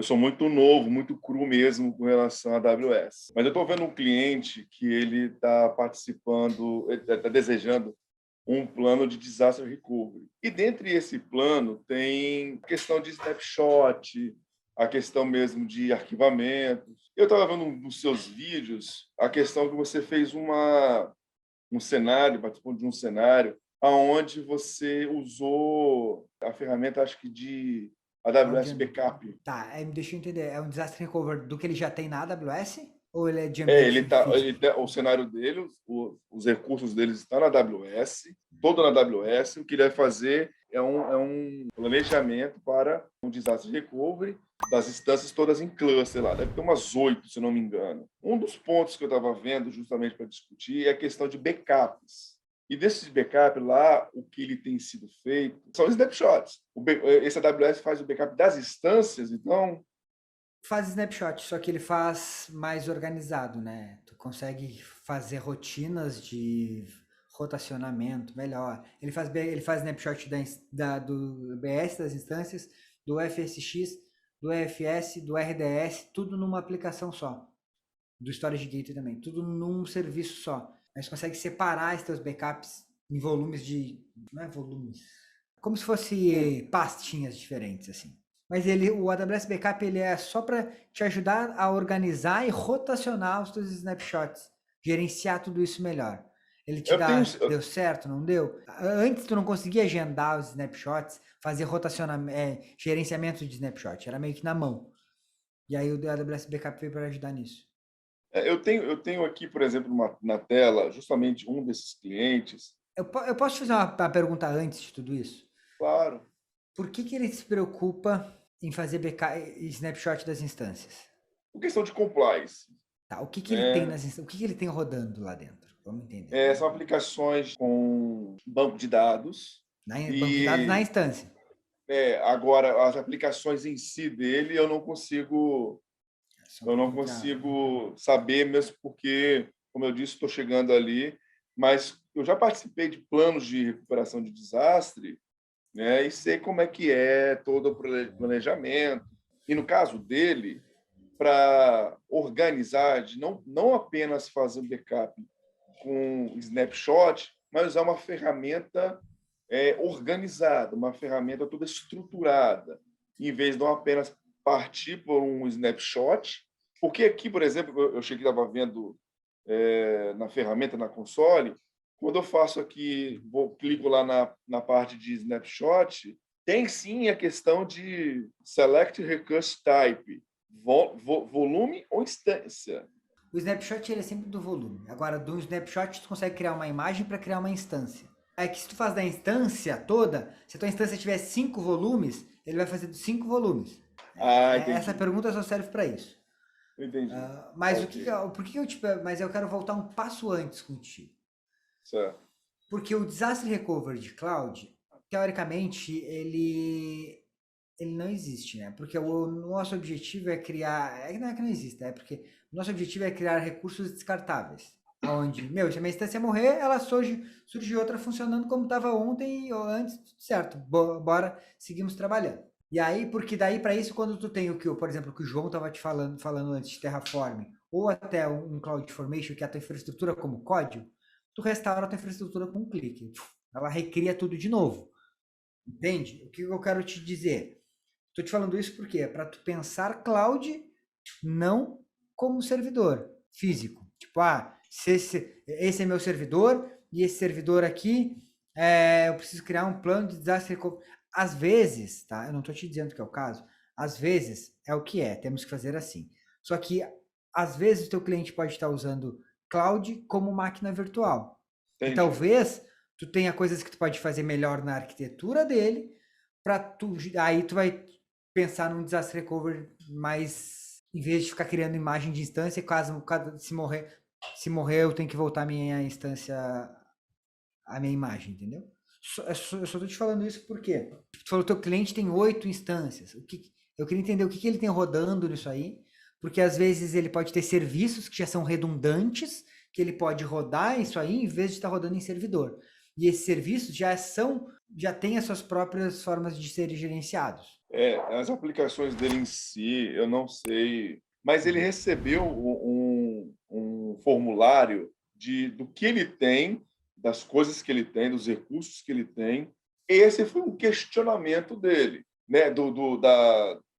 eu sou muito novo, muito cru mesmo com relação à AWS. Mas eu estou vendo um cliente que ele está participando, está desejando um plano de disaster recovery. E dentre esse plano tem a questão de snapshot, a questão mesmo de arquivamentos. Eu estava vendo um dos seus vídeos a questão que você fez um cenário, participou de um cenário aonde você usou a ferramenta, acho que de AWS Backup. Tá, deixa eu entender. É um disaster recovery do que ele já tem na AWS? Ou ele é de É, ambiente físico? o cenário dele, os recursos deles estão na AWS, todo na AWS. O que ele vai fazer é um planejamento para um disaster recovery das instâncias todas em cluster lá. Deve ter umas 8, se não me engano. Um dos pontos que eu estava vendo justamente para discutir é a questão de backups. E desses backups lá, o que ele tem sido feito são snapshots. Esse AWS faz o backup das instâncias, então Faz snapshot, só que ele faz mais organizado, né? Tu consegue fazer rotinas de rotacionamento melhor. Ele faz snapshot do BS das instâncias, do FSX, do EFS, do RDS, tudo numa aplicação só. Do Storage Gateway também, tudo num serviço só. Aí você consegue separar esses teus backups em volumes de... Não é volumes. Como se fosse pastinhas diferentes, assim. Mas o AWS Backup ele é só para te ajudar a organizar e rotacionar os teus snapshots, gerenciar tudo isso melhor. Ele te eu tenho, deu certo, não deu? Antes tu não conseguia agendar os snapshots, fazer rotacionamento, gerenciamento de snapshot, era meio que na mão. E aí o AWS Backup veio para ajudar nisso. eu tenho aqui, por exemplo, na tela, justamente um desses clientes. Eu posso te fazer uma pergunta antes de tudo isso? Claro, Por que ele se preocupa em fazer backup, snapshot das instâncias? por questão de compliance, Tá, o que que ele tem né? nas instâncias? O que que ele tem rodando lá dentro? Vamos entender. São aplicações com banco de dados Banco de dados na e instância. agora as aplicações em si dele São um eu não pouquinho trava. consigo saber mesmo porque, como eu disse, estou chegando ali, mas eu já participei de planos de recuperação de desastre, né? E sei como é que é todo o planejamento. E no caso dele, para organizar, de não apenas fazer o backup com snapshot, mas usar uma ferramenta organizada, uma ferramenta toda estruturada, em vez de não apenas partir por um snapshot. Porque aqui, por exemplo, eu cheguei estava vendo na ferramenta, na console, quando eu faço aqui, clico lá na parte de snapshot, tem sim a questão de select recurse type, volume ou instância. O snapshot ele é sempre do volume. Agora, do snapshot, tu consegue criar uma imagem para criar uma instância. É que se tu faz da instância toda, se a tua instância tiver 5 volumes, ele vai fazer dos 5 volumes. Essa Entendi. pergunta só serve para isso. Entendi. Mas Ok. por que eu mas eu quero voltar um passo antes contigo. Certo. Porque o Disaster Recovery de Cloud, teoricamente, ele não existe, né? Porque o nosso objetivo é criar... Não é que não existe, é porque o nosso objetivo é criar recursos descartáveis. Onde, se a minha instância morrer, ela surge outra funcionando como estava ontem ou antes, tudo certo. Bora, seguimos trabalhando. E aí, porque daí para isso, quando tu tem por exemplo, o que o João estava te falando antes de Terraform, ou até um CloudFormation, que é a tua infraestrutura como código, tu restaura a tua infraestrutura com um clique. Ela recria tudo de novo. Entende? O que eu quero te dizer? Estou te falando isso porque é para tu pensar cloud não como servidor físico. Tipo, se esse é meu servidor e esse servidor aqui, eu preciso criar um plano de desastre. Às vezes, tá? Eu não estou te dizendo que é o caso. Às vezes é o que é. Temos que fazer assim. Só que às vezes o teu cliente pode estar usando cloud como máquina virtual. E Entendi. talvez tu tenha coisas que tu pode fazer melhor na arquitetura dele, aí tu vai pensar num disaster recovery mais, em vez de ficar criando imagem de instância, caso se morrer eu tenho que voltar a minha instância, a minha imagem, entendeu? Eu só tô te falando isso porque tu falou que o teu cliente tem 8 instâncias. Eu queria entender o que ele tem rodando nisso aí, porque às vezes ele pode ter serviços que já são redundantes, que ele pode rodar isso aí em vez de estar rodando em servidor. E esses serviços já têm as suas próprias formas de serem gerenciados. As aplicações dele em si, eu não sei, mas ele recebeu um formulário do que ele tem, das coisas que ele tem, dos recursos que ele tem. Esse foi um questionamento dele, né?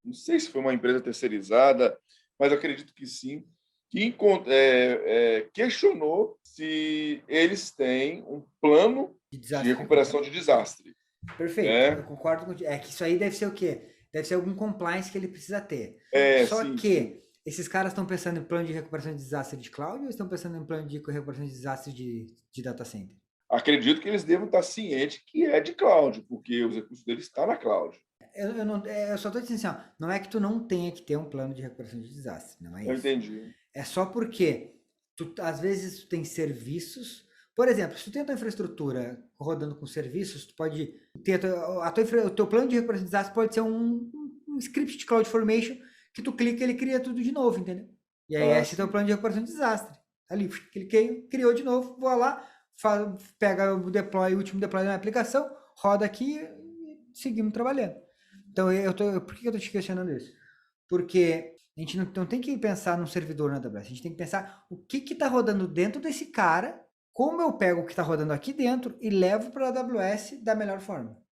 Não sei se foi uma empresa terceirizada, mas acredito que sim, que questionou se eles têm um plano De de desastre recovery. recuperação de desastre. Perfeito, eu Né? concordo contigo. É que isso aí deve ser o quê? Deve ser algum compliance que ele precisa ter. Só Sim, sim. que esses caras estão pensando em plano de recuperação de desastre de cloud ou estão pensando em plano de recuperação de desastre de data center? Acredito que eles devam estar cientes que é de cloud, porque os recursos deles estão na cloud. Eu só estou dizendo assim, ó, não é que tu não tenha que ter um plano de recuperação de desastre, não é Eu isso. entendi. É só porque às vezes tu tem serviços. Por exemplo, se tu tem a tua infraestrutura rodando com serviços, tu pode ter o teu plano de recuperação de desastre pode ser um script de CloudFormation que tu clica e ele cria tudo de novo, entendeu? E aí esse é o teu plano de recuperação de desastre. Ali, cliquei, criou de novo, vou lá, pega o último deploy da minha aplicação, roda aqui e seguimos trabalhando. Então, por que eu estou te questionando isso? Porque a gente não tem que pensar num servidor na AWS, a gente tem que pensar o que está rodando dentro desse cara, como eu pego o que está rodando aqui dentro e levo para a AWS da melhor forma.